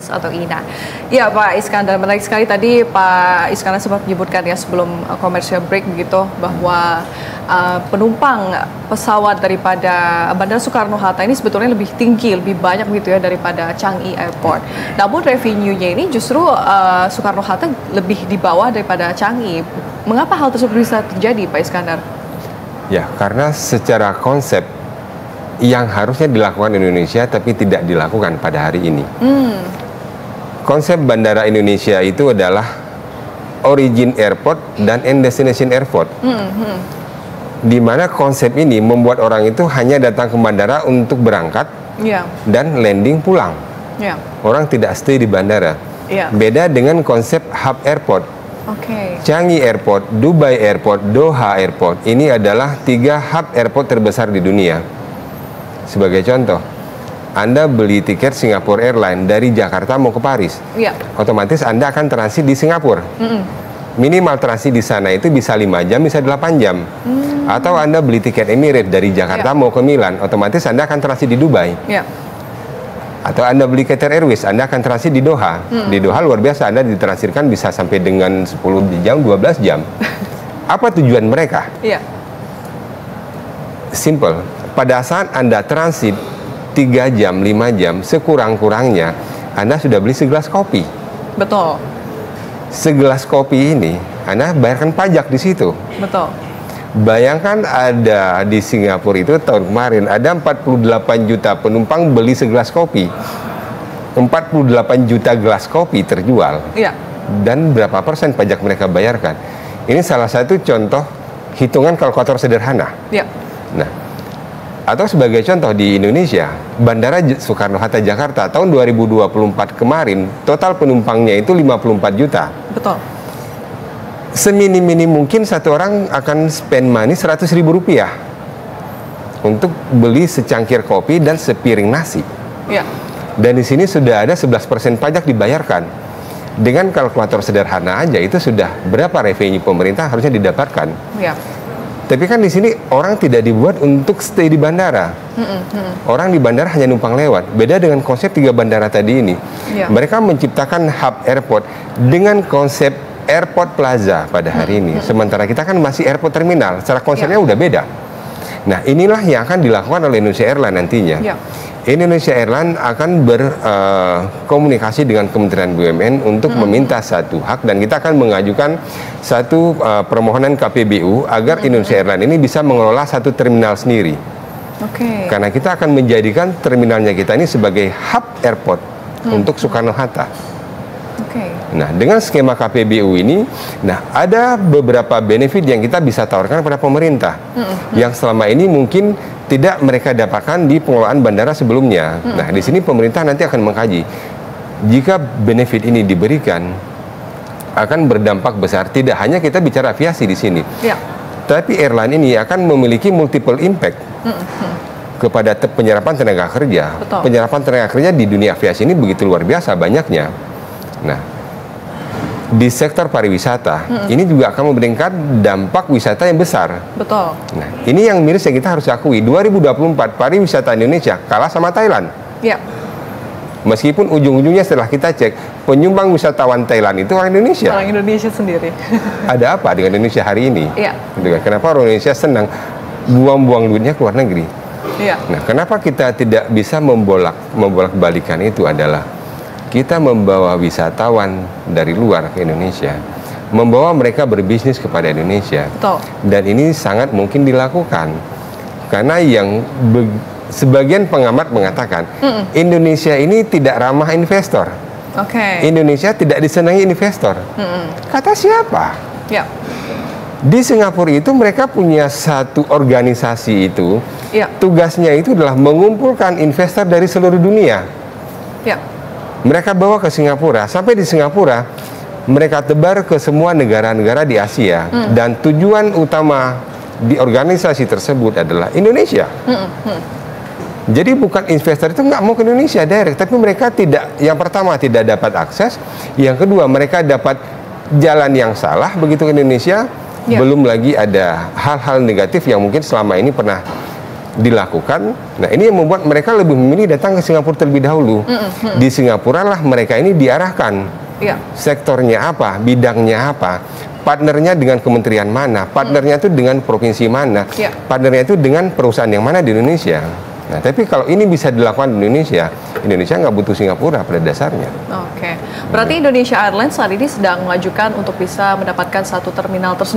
atau INA. Ya Pak Iskandar, menarik sekali tadi Pak Iskandar sempat menyebutkan ya sebelum commercial break begitu bahwa penumpang pesawat daripada Bandara Soekarno-Hatta ini sebetulnya lebih tinggi, lebih banyak begitu ya daripada Changi Airport. Namun revenue-nya ini justru Soekarno-Hatta lebih di bawah daripada Changi. Mengapa hal tersebut bisa terjadi Pak Iskandar? Ya, karena secara konsep yang harusnya dilakukan Indonesia tapi tidak dilakukan pada hari ini. Konsep Bandara Indonesia itu adalah origin airport dan end destination airport. Di mana konsep ini membuat orang itu hanya datang ke bandara untuk berangkat dan landing pulang. Orang tidak stay di bandara. Beda dengan konsep hub airport. Changi Airport, Dubai Airport, Doha Airport, ini adalah 3 hub airport terbesar di dunia. Sebagai contoh, Anda beli tiket Singapore Airlines dari Jakarta mau ke Paris, otomatis Anda akan transit di Singapura. Minimal transit di sana itu bisa 5 jam, bisa 8 jam. Atau Anda beli tiket Emirates dari Jakarta mau ke Milan, otomatis Anda akan transit di Dubai. Atau Anda beli Qatar Airways, Anda akan transit di Doha. Di Doha luar biasa, Anda ditransitkan bisa sampai dengan 10 jam, 12 jam. Apa tujuan mereka? Simple. Pada saat Anda transit 3 jam, 5 jam, sekurang-kurangnya Anda sudah beli segelas kopi. Betul. Segelas kopi ini Anda bayarkan pajak di situ. Betul. Bayangkan ada di Singapura itu tahun kemarin ada 48 juta penumpang beli segelas kopi. 48 juta gelas kopi terjual. Dan berapa persen pajak mereka bayarkan? Ini salah satu contoh hitungan kalkulator sederhana. Nah, atau sebagai contoh di Indonesia, Bandara Soekarno-Hatta Jakarta tahun 2024 kemarin total penumpangnya itu 54 juta. Betul. Seminim-minim mungkin satu orang akan spend money 100.000 rupiah untuk beli secangkir kopi dan sepiring nasi. Dan di sini sudah ada 11% pajak dibayarkan. Dengan kalkulator sederhana aja itu sudah berapa revenue pemerintah harusnya didapatkan. Tapi kan di sini orang tidak dibuat untuk stay di bandara. Orang di bandara hanya numpang lewat. Beda dengan konsep 3 bandara tadi ini. Mereka menciptakan hub airport dengan konsep airport plaza pada hari ini. Sementara kita kan masih airport terminal. Secara konsepnya udah beda. Nah, inilah yang akan dilakukan oleh Indonesia Airlines nantinya. Indonesia Airlines akan berkomunikasi dengan Kementerian BUMN untuk meminta satu hak, dan kita akan mengajukan satu permohonan KPBU agar Indonesia Airlines ini bisa mengelola satu terminal sendiri. Karena kita akan menjadikan terminalnya kita ini sebagai hub airport untuk Soekarno-Hatta. Nah, dengan skema KPBU ini, ada beberapa benefit yang kita bisa tawarkan kepada pemerintah yang selama ini mungkin tidak mereka dapatkan di pengelolaan bandara sebelumnya. Nah, di sini pemerintah nanti akan mengkaji jika benefit ini diberikan akan berdampak besar. Tidak hanya kita bicara aviasi di sini, tapi airline ini akan memiliki multiple impact kepada penyerapan tenaga kerja. Penyerapan tenaga kerja di dunia aviasi ini begitu luar biasa banyaknya. Nah, di sektor pariwisata ini juga akan memberikan dampak wisata yang besar. Nah, ini yang miris yang kita harus akui. 2024 pariwisata Indonesia kalah sama Thailand. Meskipun ujung-ujungnya setelah kita cek, penyumbang wisatawan Thailand itu orang Indonesia. Orang Indonesia sendiri. Ada apa dengan Indonesia hari ini? Kenapa orang Indonesia senang buang-buang duitnya ke luar negeri? Nah, kenapa kita tidak bisa membolak-balikan itu adalah kita membawa wisatawan dari luar ke Indonesia, membawa mereka berbisnis kepada Indonesia. Dan ini sangat mungkin dilakukan karena sebagian pengamat mengatakan Indonesia ini tidak ramah investor. Indonesia tidak disenangi investor. Kata siapa? Di Singapura itu mereka punya satu organisasi itu, tugasnya itu adalah mengumpulkan investor dari seluruh dunia. Mereka bawa ke Singapura, sampai di Singapura mereka tebar ke semua negara-negara di Asia. Dan tujuan utama di organisasi tersebut adalah Indonesia. Jadi bukan investor itu nggak mau ke Indonesia direct, tapi mereka tidak, yang pertama tidak dapat akses, yang kedua mereka dapat jalan yang salah begitu ke Indonesia. Belum lagi ada hal-hal negatif yang mungkin selama ini pernah dilakukan. Nah, ini yang membuat mereka lebih memilih datang ke Singapura terlebih dahulu. Di Singapura lah mereka ini diarahkan. Sektornya apa, bidangnya apa, partnernya dengan kementerian mana, partnernya itu dengan provinsi mana, partnernya itu dengan perusahaan yang mana di Indonesia. Nah, tapi kalau ini bisa dilakukan di Indonesia, Indonesia nggak butuh Singapura pada dasarnya. Oke, berarti Indonesia Airlines saat ini sedang mengajukan untuk bisa mendapatkan satu terminal tersendiri.